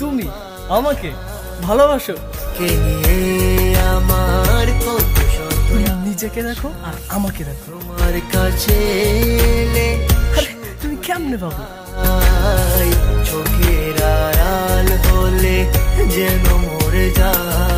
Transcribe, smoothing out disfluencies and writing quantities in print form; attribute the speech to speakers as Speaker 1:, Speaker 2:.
Speaker 1: তুমি আমাকে ভালোবাসো?
Speaker 2: কে নিয়ে আমার কত শত,
Speaker 1: নিজেকে দেখো আর আমাকে দেখো।
Speaker 2: তোমার কাছে এলে
Speaker 1: তুমি কেমনে পাবো?
Speaker 2: চোখের আড়াল হলে যেন মরে যায়।